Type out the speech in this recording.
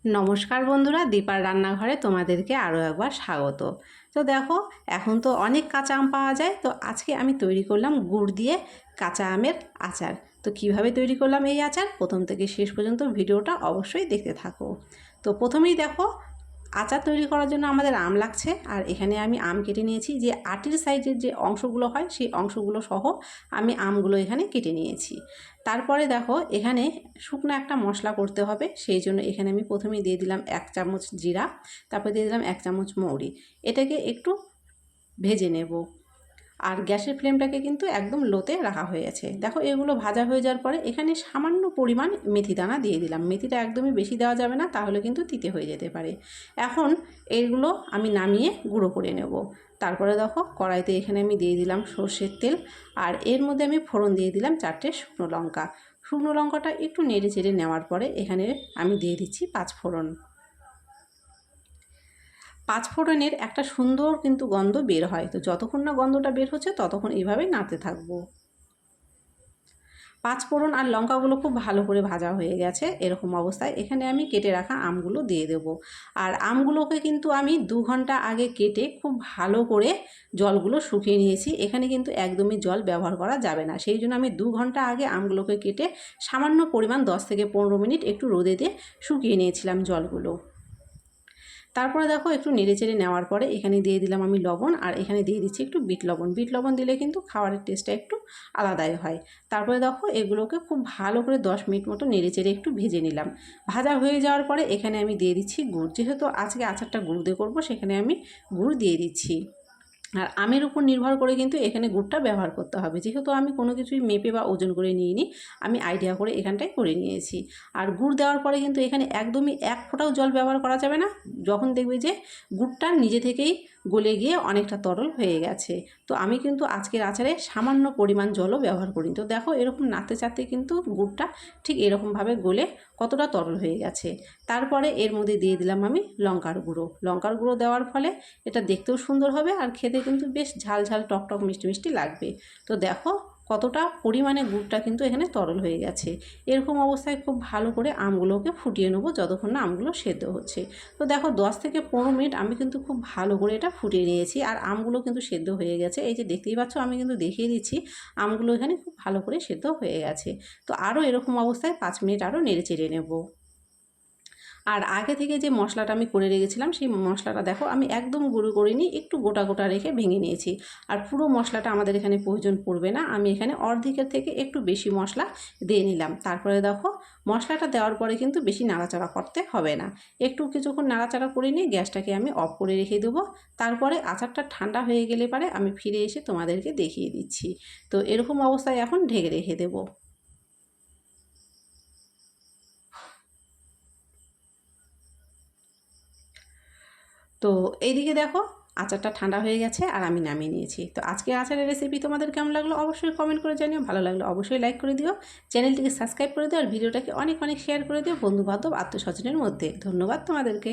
নমস্কার বন্ধুরা, দীপার রান্নাঘরে তোমাদেরকে আরও একবার স্বাগত। তো দেখো, এখন তো অনেক কাঁচা আম পাওয়া যায়। তো আজকে আমি তৈরি করলাম গুড় দিয়ে কাঁচা আমের আচার। তো কিভাবে তৈরি করলাম এই আচার, প্রথম থেকে শেষ পর্যন্ত ভিডিওটা অবশ্যই দেখতে থাকো। তো প্রথমেই দেখো, আচার তৈরি করার জন্য আমাদের আম লাগছে। আর এখানে আমি আম কেটে নিয়েছি, যে আটির সাইজের যে অংশগুলো হয় সেই অংশগুলো সহ আমি আমগুলো এখানে কেটে নিয়েছি। তারপরে দেখো, এখানে শুকনো একটা মশলা করতে হবে, সেই জন্য এখানে আমি প্রথমেই দিয়ে দিলাম 1 চামচ জিরা, তারপর দিয়ে দিলাম 1 চামচ মৌরি। এটাকে একটু ভেজে নেব। আর গ্যাসের ফ্লেমটাকে কিন্তু একদম লোতে রাখা হয়েছে। দেখো, এগুলো ভাজা হয়ে যাওয়ার পরে এখানে সামান্য পরিমাণ মেথি দানা দিয়ে দিলাম। মেথিটা একদমই বেশি দেওয়া যাবে না, তাহলে কিন্তু তিতে হয়ে যেতে পারে। এখন এইগুলো আমি নামিয়ে গুঁড়ো করে নেব। তারপরে দেখো, কড়াইতে এখানে আমি দিয়ে দিলাম সর্ষের তেল, আর এর মধ্যে আমি ফোড়ন দিয়ে দিলাম 4টে শুকনো লঙ্কা। শুকনো লঙ্কাটা একটু নেড়ে চেড়ে নেওয়ার পরে এখানে আমি দিয়ে দিচ্ছি 5 ফোড়ন। 5 ফোড়নের একটা সুন্দর কিন্তু গন্ধ বের হয়। তো যতক্ষণ না গন্ধটা বের হচ্ছে ততক্ষণ এইভাবেই নাড়তে থাকবো। 5 ফোড়ন আর লঙ্কাগুলো খুব ভালো করে ভাজা হয়ে গেছে। এরকম অবস্থায় এখানে আমি কেটে রাখা আমগুলো দিয়ে দেব। আর আমগুলোকে কিন্তু আমি 2 ঘন্টা আগে কেটে খুব ভালো করে জলগুলো শুকিয়ে নিয়েছি। এখানে কিন্তু একদমই জল ব্যবহার করা যাবে না, সেই জন্য আমি 2 ঘন্টা আগে আমগুলোকে কেটে সামান্য পরিমাণ 10 থেকে 15 মিনিট একটু রোদে দিয়ে শুকিয়ে নিয়েছিলাম জলগুলো। তারপরে দেখো, একটু নেড়েচেড়ে নেওয়ার পরে এখানে দিয়ে দিলাম আমি লবণ, আর এখানে দিয়ে দিচ্ছি একটু বিট লবণ। বিট লবণ দিলে কিন্তু খাবারের টেস্টটা একটু আলাদাই হয়। তারপরে দেখো, এগুলোকে খুব ভালো করে 10 মিনিট মতো নেড়েচেড়ে একটু ভেজে নিলাম। ভাজা হয়ে যাওয়ার পরে এখানে আমি দিয়ে দিচ্ছি গুড়। যেহেতু আজকে আচারটা গুড় দিয়ে করবো, সেখানে আমি গুড় দিয়ে দিচ্ছি। আর আমের উপর নির্ভর করে কিন্তু এখানে গুড়টা ব্যবহার করতে হবে। যেহেতু আমি কোনো কিছুই মেপে বা ওজন করে নিইনি, আমি আইডিয়া করে এখানটায় করে নিয়েছি। আর গুড় দেওয়ার পরে কিন্তু এখানে একদমই 1 ফোঁটাও জল ব্যবহার করা যাবে না। যখন দেখবে যে গুড়টা নিজে থেকেই গলে গিয়ে অনেকটা তরল হয়ে গেছে। তো আমি কিন্তু আজকের আচারে সামান্য পরিমাণ জলও ব্যবহার করি। তো দেখো, এরকম নাড়তে চাড়তে কিন্তু গুড়টা ঠিক এরকমভাবে গলে কতটা তরল হয়ে গেছে। তারপরে এর মধ্যে দিয়ে দিলাম আমি লঙ্কার গুঁড়ো। লঙ্কার গুঁড়ো দেওয়ার ফলে এটা দেখতেও সুন্দর হবে, আর খেতে কিন্তু বেশ ঝাল ঝাল টক টক মিষ্টি মিষ্টি লাগবে। তো দেখো, কতটা পরিমাণে গুড়টা কিন্তু এখানে তরল হয়ে গেছে। এরকম অবস্থায় খুব ভালো করে আমগুলোকে ফুটিয়ে নেবো যতক্ষণ না আমগুলো সেদ্ধ হচ্ছে। তো দেখো, 10 থেকে 15 মিনিট আমি কিন্তু খুব ভালো করে এটা ফুটিয়ে নিয়েছি, আর আমগুলো কিন্তু সেদ্ধ হয়ে গেছে। এই যে দেখতেই পাচ্ছ, আমি কিন্তু দেখিয়ে দিচ্ছি আমগুলো এখানে খুব ভালো করে সেদ্ধ হয়ে গেছে। তো আরও এরকম অবস্থায় 5 মিনিট আরও নেড়ে চেড়ে নেবো। আর আগে থেকে যে মশলাটা আমি করে রেখেছিলাম, সেই মশলাটা দেখো আমি একদম গুঁড়ো করিনি, একটু গোটা গোটা রেখে ভেঙে নিয়েছি। আর পুরো মশলাটা আমাদের এখানে প্রয়োজন পড়বে না, আমি এখানে অর্ধেকের থেকে একটু বেশি মশলা দিয়ে নিলাম। তারপরে দেখো, মশলাটা দেওয়ার পরে কিন্তু বেশি নাড়াচাড়া করতে হবে না। একটু কিছুক্ষণ নাড়াচাড়া করে নিয়ে গ্যাসটাকে আমি অফ করে রেখে দেবো। তারপরে আচারটা ঠান্ডা হয়ে গেলে পারে আমি ফিরে এসে তোমাদেরকে দেখিয়ে দিচ্ছি। তো এরকম অবস্থায় এখন ঢেকে রেখে দেবো। তো এইদিকে দেখো, আচারটা ঠান্ডা হয়ে গেছে আর আমি নামিয়ে নিয়েছি। তো আজকের আচারের রেসিপি তোমাদের কেমন লাগলো অবশ্যই কমেন্ট করে জানিও। ভালো লাগলো অবশ্যই লাইক করে দিও, চ্যানেলটিকে সাবস্ক্রাইব করে দিও, আর ভিডিওটাকে অনেক অনেক শেয়ার করে দিও বন্ধুবান্ধব আত্মস্বজনের মধ্যে। ধন্যবাদ তোমাদেরকে।